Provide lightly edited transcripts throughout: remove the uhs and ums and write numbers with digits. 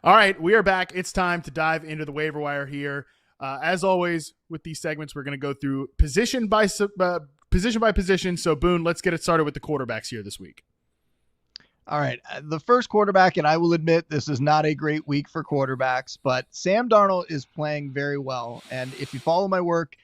All right, we are back. It's time to dive into the waiver wire here. As always, with these segments, we're going to go through position by position. So, Boone, let's get it started with the quarterbacks here this week. All right, the first quarterback, and I will admit this is not a great week for quarterbacks, but Sam Darnold is playing very well. And if you follow my work,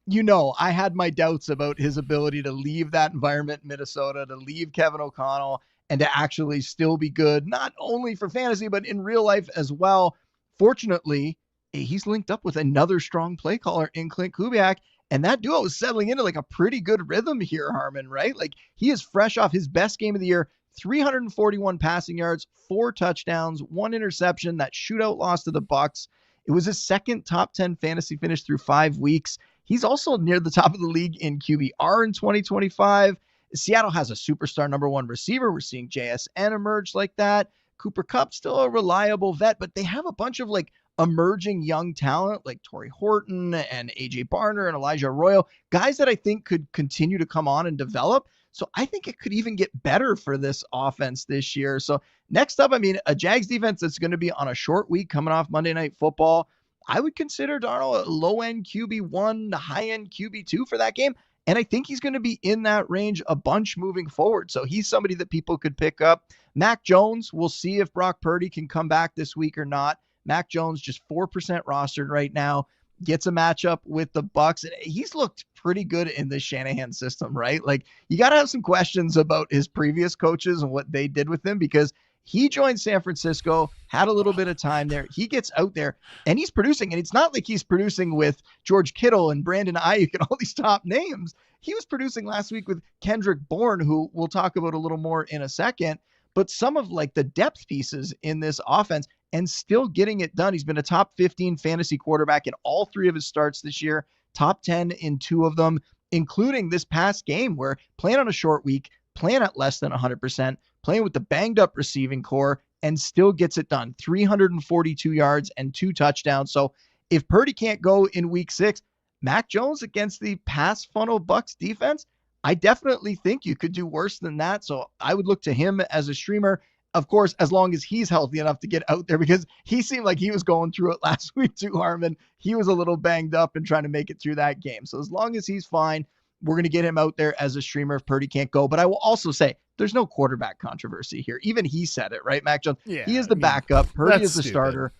you know I had my doubts about his ability to leave that environment in Minnesota, to leave Kevin O'Connell, and to actually still be good, not only for fantasy, but in real life as well. Fortunately, he's linked up with another strong play caller in Clint Kubiak, and that duo is settling into like a pretty good rhythm here, Harmon, right? Like he is fresh off his best game of the year, 341 passing yards, 4 touchdowns, 1 interception, that shootout loss to the Bucs. It was his second top 10 fantasy finish through 5 weeks. He's also near the top of the league in QBR in 2025. Seattle has a superstar number 1 receiver. We're seeing JSN emerge like that. Cooper Kupp, still a reliable vet, but they have a bunch of like emerging young talent like Torrey Horton and AJ Barner and Elijah Arroyo, guys that I think could continue to come on and develop. So I think it could even get better for this offense this year. So next up, I mean, a Jags defense that's going to be on a short week coming off Monday Night Football. I would consider Darnold a low-end QB1, high-end QB2 for that game. And I think he's going to be in that range a bunch moving forward. So he's somebody that people could pick up. Mac Jones, we'll see if Brock Purdy can come back this week or not. Mac Jones just 4% rostered right now. Gets a matchup with the Bucs, and he's looked pretty good in the Shanahan system, right? Like you got to have some questions about his previous coaches and what they did with him, because he joined San Francisco, had a little bit of time there. He gets out there and he's producing, and it's not like he's producing with George Kittle and Brandon Ayuk and all these top names. He was producing last week with Kendrick Bourne, who we'll talk about a little more in a second, but some of like the depth pieces in this offense, and still getting it done. He's been a top 15 fantasy quarterback in all 3 of his starts this year, top 10 in 2 of them, including this past game where playing on a short week, playing at less than 100%, playing with the banged up receiving core, and still gets it done. 342 yards and 2 touchdowns. So if Purdy can't go in week 6, Mac Jones against the pass funnel Bucs defense, I definitely think you could do worse than that. So I would look to him as a streamer. Of course, as long as he's healthy enough to get out there, because he seemed like he was going through it last week too, Harmon. He was a little banged up and trying to make it through that game. So as long as he's fine, we're going to get him out there as a streamer if Purdy can't go. But I will also say there's no quarterback controversy here. Even he said it, right, Mac Jones? Yeah, he is the backup. Purdy is the stupid starter.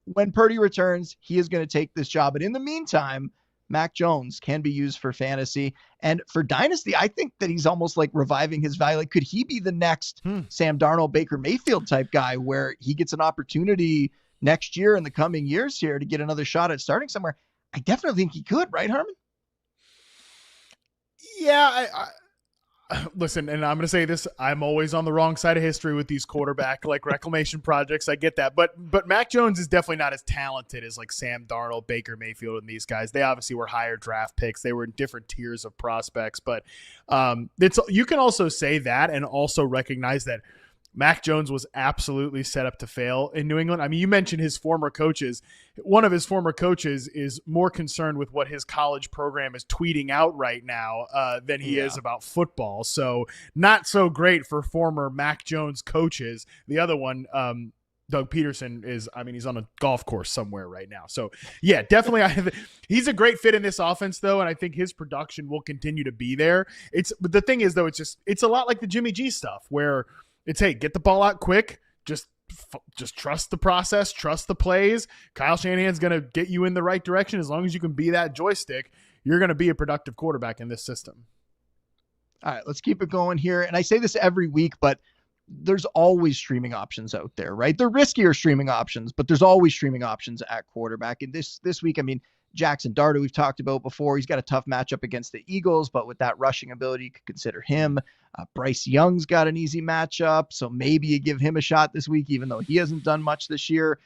When Purdy returns, he is going to take this job. But in the meantime, Mac Jones can be used for fantasy. And for Dynasty, I think that he's almost like reviving his value. Like, could he be the next Sam Darnold, Baker Mayfield type guy where he gets an opportunity next year in the coming years here to get another shot at starting somewhere? I definitely think he could, right, Harmon? Yeah, listen, and I'm going to say this, I'm always on the wrong side of history with these quarterback like reclamation projects. I get that. But Mac Jones is definitely not as talented as like Sam Darnold, Baker Mayfield, and these guys. They obviously were higher draft picks. They were in different tiers of prospects. But you can also say that and also recognize that Mac Jones was absolutely set up to fail in New England. I mean, you mentioned his former coaches. One of his former coaches is more concerned with what his college program is tweeting out right now than he is about football. So not so great for former Mac Jones coaches. The other one, Doug Peterson, he's on a golf course somewhere right now. So yeah, definitely. He's a great fit in this offense though. And I think his production will continue to be there. But the thing is though, it's a lot like the Jimmy G stuff where it's, hey, get the ball out quick. Just trust the process, trust the plays. Kyle Shanahan's going to get you in the right direction. As long as you can be that joystick, you're going to be a productive quarterback in this system. All right, let's keep it going here. And I say this every week, but there's always streaming options out there, right? They're riskier streaming options, but there's always streaming options at quarterback. And this week, I mean, Jackson Darter, we've talked about before. He's got a tough matchup against the Eagles, but with that rushing ability, you could consider him. Bryce Young's got an easy matchup, so maybe you give him a shot this week, even though he hasn't done much this year.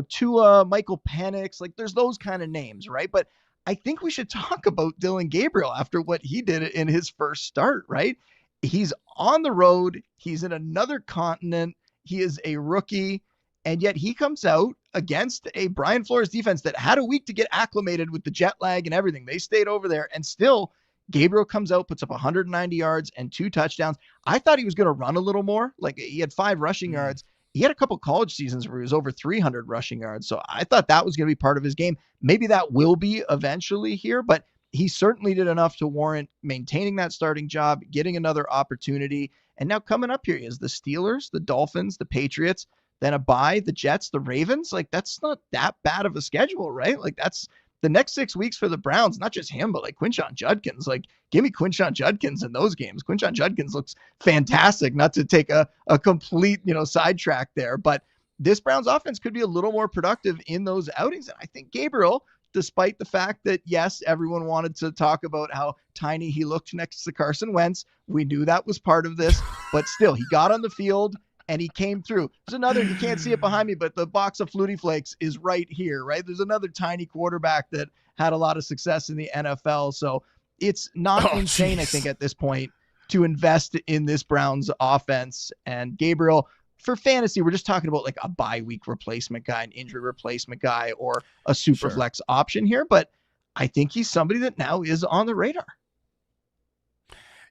Tua, Michael Penix, like there's those kind of names, right? But I think we should talk about Dylan Gabriel after what he did in his first start, right? He's on the road. He's in another continent. He is a rookie. And yet he comes out against a Brian Flores defense that had a week to get acclimated with the jet lag and everything. They stayed over there, and still Gabriel comes out, puts up 190 yards and 2 touchdowns. I thought he was going to run a little more. Like, he had 5 rushing yards. he had a couple college seasons where he was over 300 rushing yards. So I thought that was going to be part of his game. Maybe that will be eventually here, but he certainly did enough to warrant maintaining that starting job, getting another opportunity. And now coming up here, he has the Steelers, the Dolphins, the Patriots, then a bye, the Jets, the Ravens. Like, that's not that bad of a schedule, right? Like, that's the next 6 weeks for the Browns, not just him, but like Quinshon Judkins. Like, give me Quinshon Judkins in those games. Quinshon Judkins looks fantastic, not to take a complete, sidetrack there, but this Browns offense could be a little more productive in those outings. And I think Gabriel, despite the fact that, yes, everyone wanted to talk about how tiny he looked next to Carson Wentz, we knew that was part of this, but still, he got on the field and he came through. There's another, you can't see it behind me, but the box of Flutie Flakes is right here, right? There's another tiny quarterback that had a lot of success in the NFL. So it's not insane, I think, at this point to invest in this Browns offense. And Gabriel, for fantasy, we're just talking about like a bye week replacement guy, an injury replacement guy, or a super flex option here. But I think he's somebody that now is on the radar.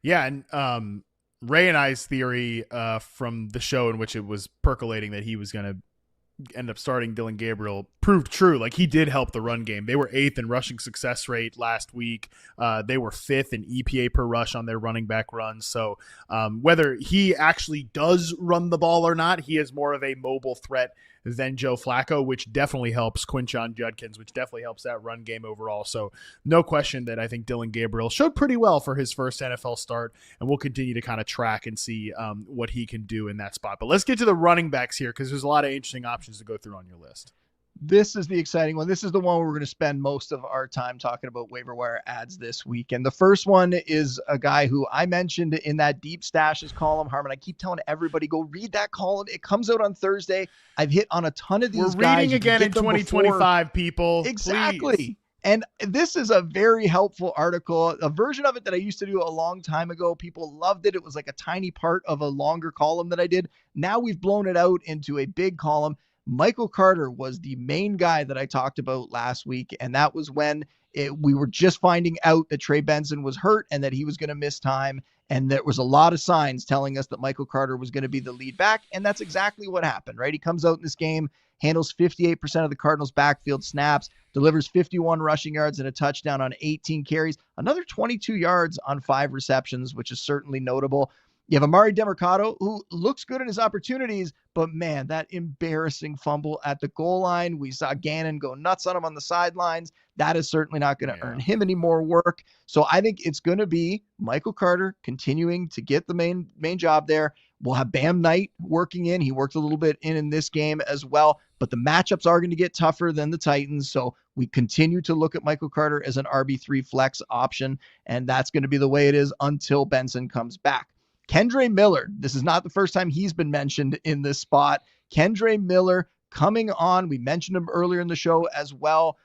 Yeah. And Ray and I's theory from the show in which it was percolating that he was going to end up starting Dylan Gabriel proved true. Like, he did help the run game. They were 8th in rushing success rate last week. They were 5th in EPA per rush on their running back runs. So whether he actually does run the ball or not, he is more of a mobile threat than Joe Flacco, which definitely helps Quinshon Judkins, which definitely helps that run game overall. So no question that I think Dylan Gabriel showed pretty well for his first NFL start, and we'll continue to kind of track and see what he can do in that spot. But let's get to the running backs here, because there's a lot of interesting options to go through on your list. This is the exciting one. This is the one where we're going to spend most of our time talking about waiver wire ads this week. And the first one is a guy who I mentioned in that deep stashes column, Harmon. I keep telling everybody, go read that column. It comes out on Thursday. I've hit on a ton of these guys. We're reading again in 2025, people. Exactly. Please. And this is a very helpful article, a version of it that I used to do a long time ago. People loved it. It was like a tiny part of a longer column that I did. Now we've blown it out into a big column. Michael Carter was the main guy that I talked about last week, and that was when we were just finding out that Trey Benson was hurt and that he was going to miss time, and there was a lot of signs telling us that Michael Carter was going to be the lead back, and that's exactly what happened, right? He comes out in this game, handles 58% of the Cardinals' backfield snaps, delivers 51 rushing yards and a touchdown on 18 carries, another 22 yards on 5 receptions, which is certainly notable. You have Amari Demercado, who looks good in his opportunities, but man, that embarrassing fumble at the goal line. We saw Gannon go nuts on him on the sidelines. That is certainly not going to earn him any more work. So I think it's going to be Michael Carter continuing to get the main job there. We'll have Bam Knight working in. He worked a little bit in this game as well, but the matchups are going to get tougher than the Titans. So we continue to look at Michael Carter as an RB3 flex option, and that's going to be the way it is until Benson comes back. Kendre Miller, this is not the first time he's been mentioned in this spot. Kendre Miller coming on. We mentioned him earlier in the show as well.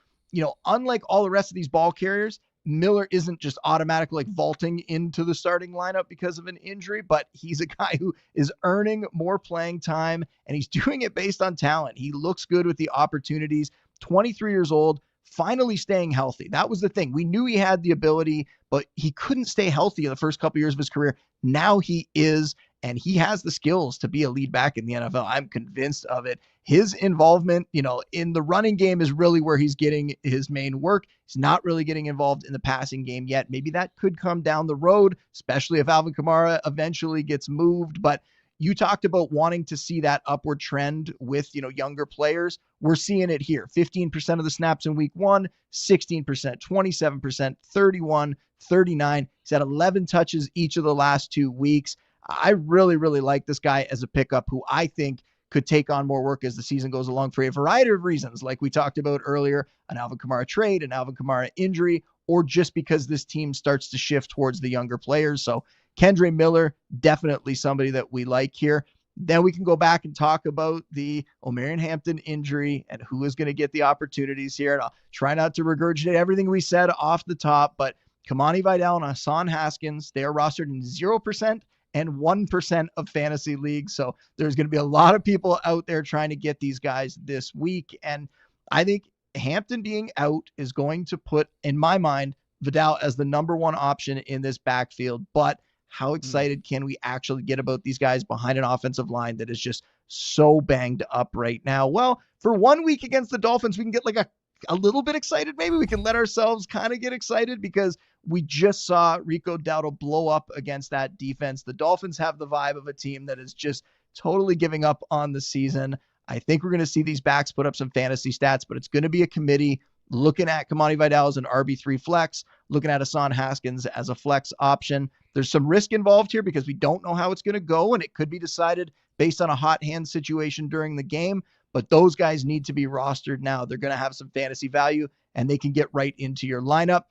Unlike all the rest of these ball carriers, Miller isn't just automatically vaulting into the starting lineup because of an injury, but he's a guy who is earning more playing time, and he's doing it based on talent. He looks good with the opportunities. 23 years old, finally staying healthy. That was the thing. We knew he had the ability, but he couldn't stay healthy in the first couple years of his career. Now he is, and he has the skills to be a lead back in the NFL. I'm convinced of it. His involvement, in the running game is really where he's getting his main work. He's not really getting involved in the passing game yet. Maybe that could come down the road, especially if Alvin Kamara eventually gets moved. But you talked about wanting to see that upward trend with, younger players. We're seeing it here. 15% of the snaps in week 1, 16%, 27%, 31, 39. He's had 11 touches each of the last 2 weeks. I really, really like this guy as a pickup who I think could take on more work as the season goes along for a variety of reasons, like we talked about earlier, an Alvin Kamara trade, an Alvin Kamara injury, or just because this team starts to shift towards the younger players. So Kendre Miller, definitely somebody that we like here. Then we can go back and talk about the Omarion Hampton injury and who is going to get the opportunities here. And I'll try not to regurgitate everything we said off the top, but Kamani Vidal and Hassan Haskins, they are rostered in 0% and 1% of fantasy leagues. So there's going to be a lot of people out there trying to get these guys this week. And I think Hampton being out is going to put, in my mind, Vidal as the number one option in this backfield. But how excited can we actually get about these guys behind an offensive line that is just so banged up right now. Well, for 1 week against the Dolphins, we can get like a little bit excited. Maybe we can let ourselves kind of get excited because we just saw Rico Dowdle blow up against that defense. The Dolphins have the vibe of a team that is just totally giving up on the season. I think we're going to see these backs put up some fantasy stats, but it's going to be a committee looking at Kamani Vidal as an RB3 flex, looking at Hassan Haskins as a flex option. There's some risk involved here because we don't know how it's going to go, and it could be decided based on a hot hand situation during the game. But those guys need to be rostered now. They're going to have some fantasy value, and they can get right into your lineup.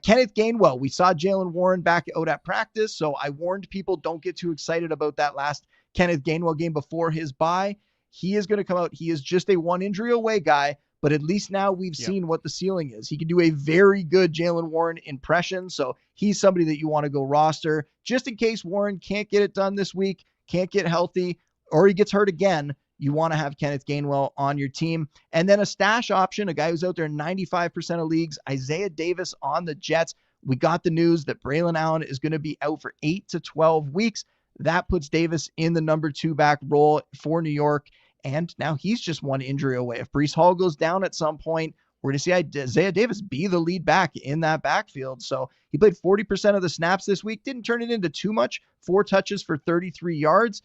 Kenneth Gainwell, we saw Jalen Warren back out at practice, so I warned people don't get too excited about that last Kenneth Gainwell game before his bye. He is going to come out. He is just a one injury away guy, but at least now we've seen what the ceiling is. He can do a very good Jalen Warren impression, so he's somebody that you want to go roster just in case Warren can't get it done this week, can't get healthy, or he gets hurt again. You want to have Kenneth Gainwell on your team. And then a stash option, a guy who's out there in 95% of leagues, Isaiah Davis on the Jets. We got the news that Braylon Allen is going to be out for 8 to 12 weeks. That puts Davis in the number 2 back role for New York. And now he's just one injury away. If Breece Hall goes down at some point, we're going to see Isaiah Davis be the lead back in that backfield. So he played 40% of the snaps this week. Didn't turn it into too much. 4 touches for 33 yards.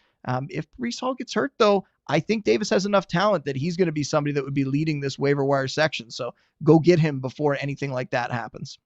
If Breece Hall gets hurt, though, I think Davis has enough talent that he's going to be somebody that would be leading this waiver wire section. So go get him before anything like that happens.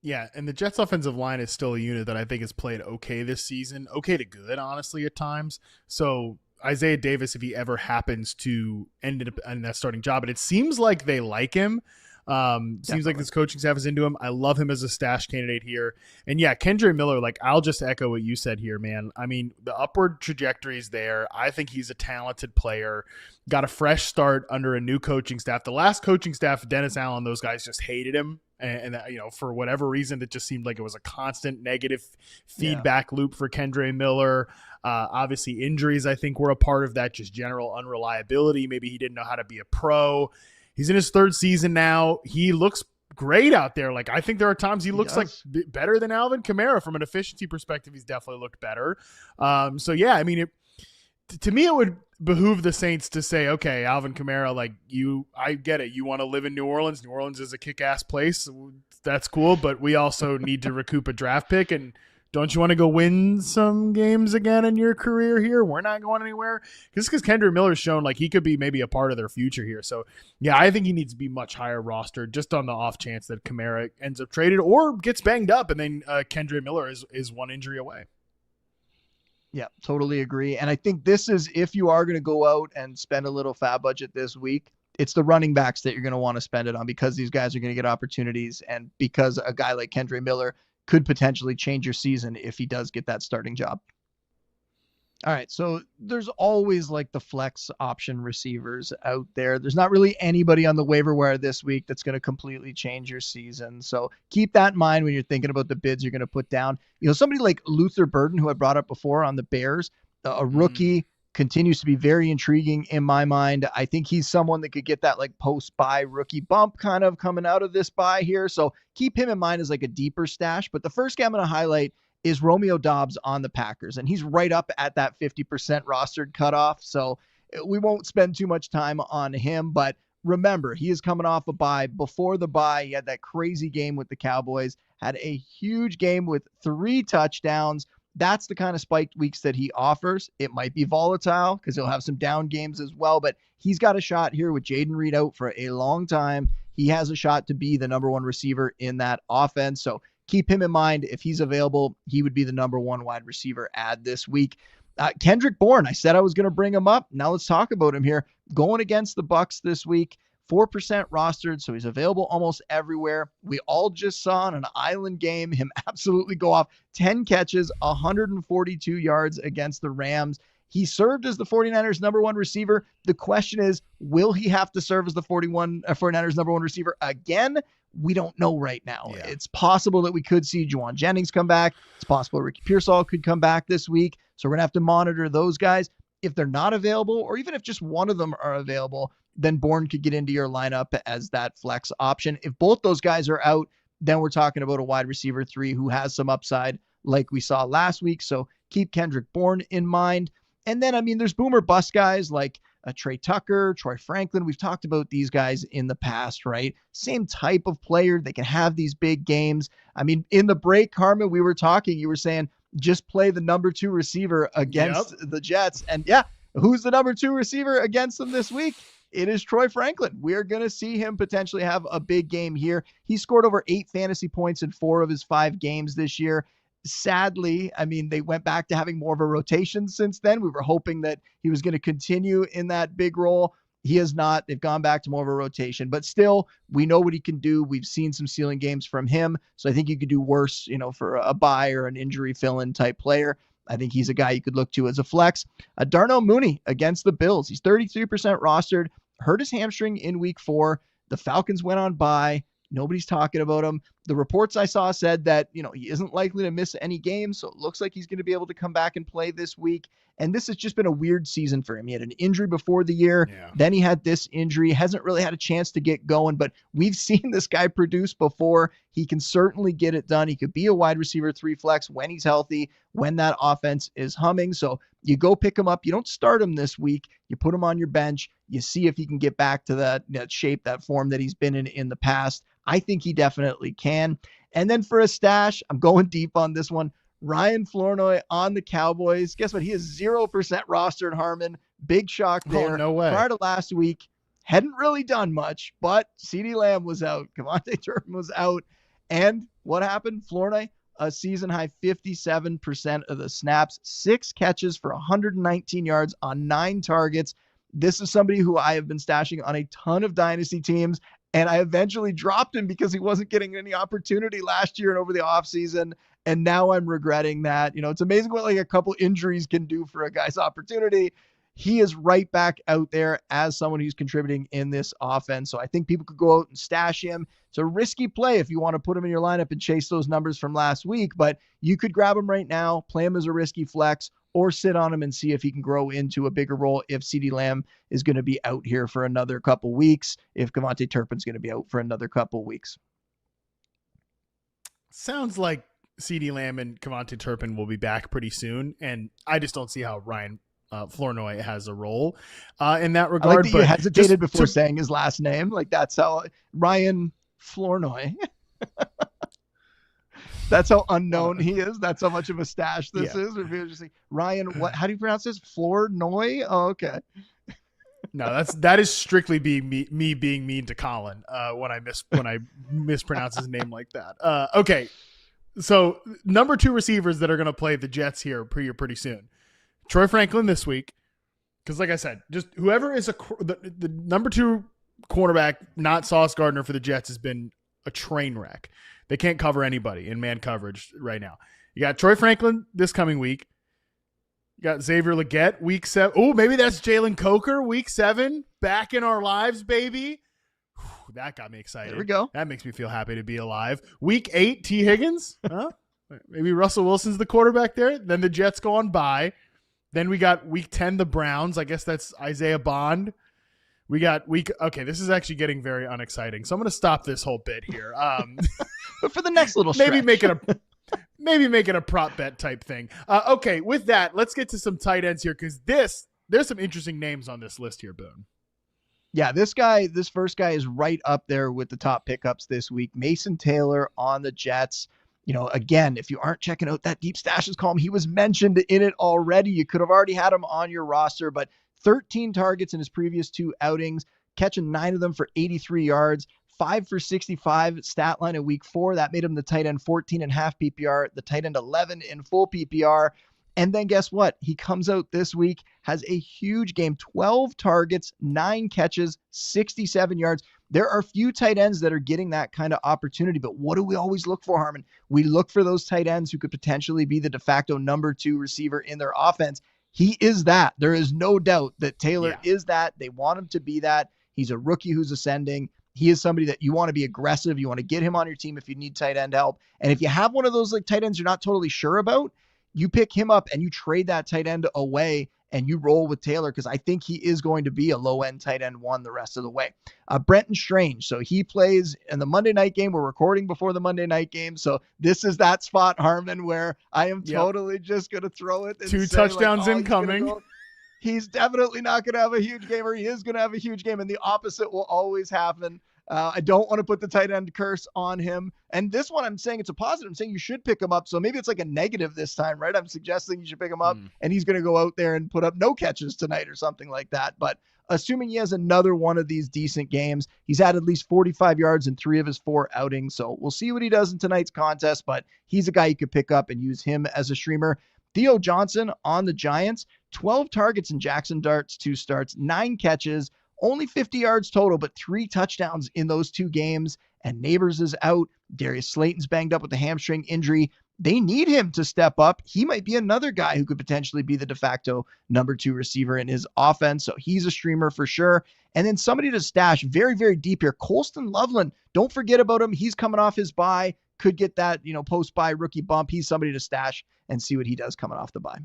Yeah, and the Jets offensive line is still a unit that I think has played okay this season. Okay to good, honestly, at times. So Isaiah Davis, if he ever happens to end up in that starting job, and it seems like they like him. Seems like this coaching staff is into him. I love him as a stash candidate here. And yeah, Kendre Miller, like I'll just echo what you said here, man. I mean, the upward trajectory is there. I think he's a talented player. Got a fresh start under a new coaching staff. The last coaching staff, Dennis Allen, those guys just hated him. And you know, for whatever reason, it just seemed like it was a constant negative feedback loop for Kendre Miller. Obviously, injuries, I think, were a part of that, just general unreliability. Maybe he didn't know how to be a pro. He's in his 3rd season now. He looks great out there. Like, I think there are times he looks like better than Alvin Kamara from an efficiency perspective. He's definitely looked better. So yeah, I mean, to me, it would behoove the Saints to say, okay, Alvin Kamara, like I get it. You want to live in New Orleans. New Orleans is a kick-ass place. That's cool. But we also need to recoup a draft pick. And don't you want to go win some games again in your career here? We're not going anywhere. Just because Kendre Miller's shown like he could be maybe a part of their future here. So, yeah, I think he needs to be much higher rostered just on the off chance that Kamara ends up traded or gets banged up and then Kendre Miller is one injury away. Yeah, totally agree. And I think this is if you are going to go out and spend a little fab budget this week, it's the running backs that you're going to want to spend it on because these guys are going to get opportunities and because a guy like Kendre Miller could potentially change your season if he does get that starting job. All right, so there's always like the flex option receivers out there. There's not really anybody on the waiver wire this week that's going to completely change your season. So keep that in mind when you're thinking about the bids you're going to put down. You know, somebody like Luther Burden, who I brought up before on the Bears, a rookie, continues to be very intriguing in my mind. I think he's someone that could get that like post-bye rookie bump kind of coming out of this bye here. So keep him in mind as like a deeper stash. But the first guy I'm going to highlight is Romeo Doubs on the Packers. And he's right up at that 50% rostered cutoff. So we won't spend too much time on him. But remember, he is coming off a bye. Before the bye, he had that crazy game with the Cowboys, had a huge game with 3 touchdowns. That's the kind of spiked weeks that he offers. It might be volatile because he'll have some down games as well, but he's got a shot here with Jaden Reed out for a long time. He has a shot to be the number 1 receiver in that offense. So keep him in mind. If he's available, he would be the number 1 wide receiver add this week. Kendrick Bourne, I said I was going to bring him up. Now let's talk about him here. Going against the Bucks this week. 4% rostered, so he's available almost everywhere. We all just saw in an island game him absolutely go off. 10 catches, 142 yards against the Rams. He served as the 49ers number 1 receiver. The question is, will he have to serve as the 49ers number 1 receiver again? We don't know right now. Yeah. It's possible that we could see Juwan Jennings come back. It's possible Ricky Pearsall could come back this week. So we're going to have to monitor those guys. If they're not available, or even if just one of them are available, then Bourne could get into your lineup as that flex option. If both those guys are out, then we're talking about a wide receiver 3 who has some upside like we saw last week. So keep Kendrick Bourne in mind. And then, I mean, there's boomer bust guys like Trey Tucker, Troy Franklin. We've talked about these guys in the past, right? Same type of player. They can have these big games. I mean, in the break, Harmon, we were talking, you were saying, just play the number 2 receiver against the Jets. And yeah, who's the number 2 receiver against them this week? It is Troy Franklin. We're going to see him potentially have a big game here. He scored over 8 fantasy points in 4 of his 5 games this year. Sadly, I mean, they went back to having more of a rotation since then. We were hoping that he was going to continue in that big role. He has not. They've gone back to more of a rotation, but still, we know what he can do. We've seen some ceiling games from him. So I think you could do worse, for a bye or an injury fill-in type player. I think he's a guy you could look to as a flex. Darnell Mooney against the Bills. He's 33% rostered, hurt his hamstring in week 4. The Falcons went on bye. Nobody's talking about him. The reports I saw said that, he isn't likely to miss any games. So it looks like he's going to be able to come back and play this week. And this has just been a weird season for him. He had an injury before the year. Yeah. Then he had this injury. Hasn't really had a chance to get going, but we've seen this guy produce before. He can certainly get it done. He could be a wide receiver 3 flex when he's healthy, when that offense is humming. So you go pick him up. You don't start him this week. You put him on your bench. You see if he can get back to that shape, that form that he's been in the past. I think he definitely can. And then for a stash, I'm going deep on this one. Ryan Flournoy on the Cowboys. Guess what? He is 0% rostered, Harmon. Big shock there. Oh, no way. Prior to last week, hadn't really done much, but CeeDee Lamb was out. Devontae Turpin was out. And what happened? Flournoy, a season-high 57% of the snaps, 6 catches for 119 yards on 9 targets. This is somebody who I have been stashing on a ton of dynasty teams, and I eventually dropped him because he wasn't getting any opportunity last year and over the offseason. And now I'm regretting that. It's amazing what a couple injuries can do for a guy's opportunity. He is right back out there as someone who's contributing in this offense. So I think people could go out and stash him. It's a risky play if you want to put him in your lineup and chase those numbers from last week, but you could grab him right now, play him as a risky flex, or sit on him and see if he can grow into a bigger role if CeeDee Lamb is going to be out here for another couple weeks, if Devontae Turpin's going to be out for another couple weeks. Sounds like CeeDee Lamb and Devontae Turpin will be back pretty soon, and I just don't see how Ryan Flournoy has a role in that regard. I like that you hesitated before saying his last name. Like, that's how Ryan Flournoy. That's how unknown he is. That's how much of a stash this is. If you just say Ryan, what? How do you pronounce this? Flournoy? Oh, okay. No, that is strictly being me being mean to Colin when I mispronounce his name like that. Okay, so number 2 receivers that are going to play the Jets here pretty soon. Troy Franklin this week, because like I said, just whoever is the number 2 cornerback, not Sauce Gardner for the Jets, has been a train wreck. They can't cover anybody in man coverage right now. You got Troy Franklin this coming week. You got Xavier Legette week 7. Oh, maybe that's Jalen Coker week 7 back in our lives, baby. Whew, that got me excited. There we go. That makes me feel happy to be alive. Week 8, T. Higgins. Huh? Maybe Russell Wilson's the quarterback there. Then the Jets go on bye. Then we got week 10, the Browns. I guess that's Isaiah Bond. We got okay, this is actually getting very unexciting. So I'm going to stop this whole bit here. But for the next little stretch. maybe make it a prop bet type thing. Okay, with that, let's get to some tight ends here because there's some interesting names on this list here, Boone. Yeah, this first guy is right up there with the top pickups this week. Mason Taylor on the Jets. Again, if you aren't checking out that deep stashes column, he was mentioned in it already. You could have already had him on your roster, but 13 targets in his previous 2 outings, catching 9 of them for 83 yards, 5 for 65 stat line in week 4. That made him the tight end 14.5 PPR, the tight end 11 in full PPR. And then guess what? He comes out this week, has a huge game, 12 targets, 9 catches, 67 yards. There are few tight ends that are getting that kind of opportunity, but what do we always look for, Harmon? We look for those tight ends who could potentially be the de facto number 2 receiver in their offense. He is that. There is no doubt that Taylor is that. They want him to be that. He's a rookie who's ascending. He is somebody that you want to be aggressive. You want to get him on your team if you need tight end help. And if you have one of those tight ends you're not totally sure about, you pick him up and you trade that tight end away and you roll with Taylor because I think he is going to be a low-end tight end 1 the rest of the way. Brenton Strange, so he plays in the Monday night game. We're recording before the Monday night game, so this is that spot, Harmon, where I am totally just going to throw it. And 2 touchdowns incoming. He's definitely not going to have a huge game, or he is going to have a huge game, and the opposite will always happen. I don't want to put the tight end curse on him. And this one, I'm saying it's a positive. I'm saying you should pick him up. So maybe it's like a negative this time, right? I'm suggesting you should pick him up, and he's going to go out there and put up no catches tonight or something like that. But assuming he has another one of these decent games, he's had at least 45 yards in 3 of his 4 outings. So we'll see what he does in tonight's contest, but he's a guy you could pick up and use him as a streamer. Theo Johnson on the Giants, 12 targets in Jackson Dart's 2 starts, 9 catches, only 50 yards total, but 3 touchdowns in those 2 games. And Neighbors is out. Darius Slayton's banged up with a hamstring injury. They need him to step up. He might be another guy who could potentially be the de facto number 2 receiver in his offense. So he's a streamer for sure. And then somebody to stash very, very deep here. Colston Loveland. Don't forget about him. He's coming off his bye. Could get that, post-bye rookie bump. He's somebody to stash and see what he does coming off the bye.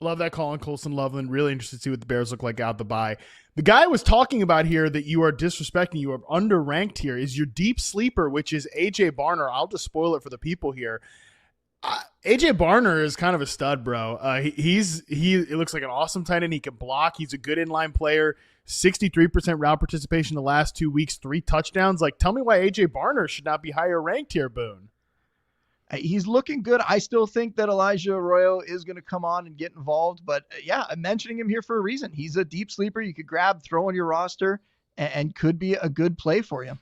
Love that call on Colston Loveland. Really interested to see what the Bears look like out the bye. The guy I was talking about here that you are disrespecting, you are underranked here, is your deep sleeper, which is A.J. Barner. I'll just spoil it for the people here. A.J. Barner is kind of a stud, bro. He looks like an awesome tight end. He can block. He's a good inline player. 63% route participation the last 2 weeks, 3 touchdowns. Like, tell me why A.J. Barner should not be higher ranked here, Boone. He's looking good. I still think that Elijah Arroyo is going to come on and get involved. But yeah, I'm mentioning him here for a reason. He's a deep sleeper you could grab, throw on your roster, and could be a good play for you.